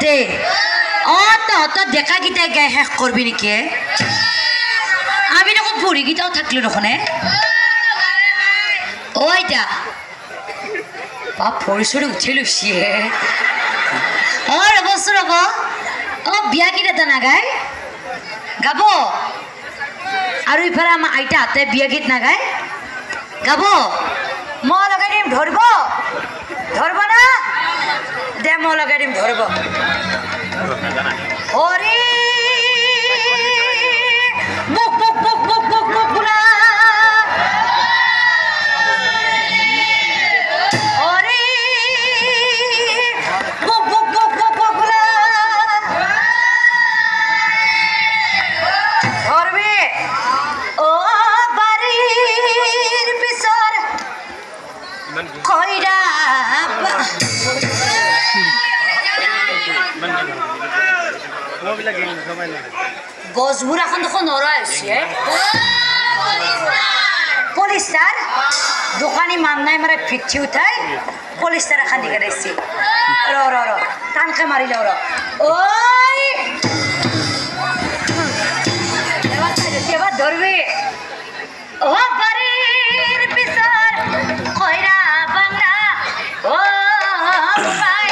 দে তো দেখা গীতাই গাই শেষ করবি নাকি আমি দেখোন পঢ়ি গীতাও থাকলো দেখোন ওইটা বাপ পরিসরে উঠে লুচিয়ে রব বিয়া গীত এটা নাগাই গাব আৰু ইফালে আমাৰ আইতা হাতে বিয়া গীত নাগায় গাব মই লগাই দিম ধৰিব না দে মই লগাই দিম ধৰিব হৰি মুখ মুখ মুখ মুখ মুখ মুখ বুলা হৰি মুখ মুখ মুখ মুখ মুখ বুলা ধৰবি ও বাৰীৰ পিছৰ কইৰা গছবোৰ এখন দেখোন নৰা হৈছে পলিষ্টাৰ দোকানী মান্নাই মাৰে ফিঠি উঠাই পলিষ্টাৰ এখন দি কেৰাইছে ৰ টানকে মাৰি লওঁ ঐ এবাৰ ধৰবি অ বাৰীৰ পিছৰ কইৰা বাংলা অ বাই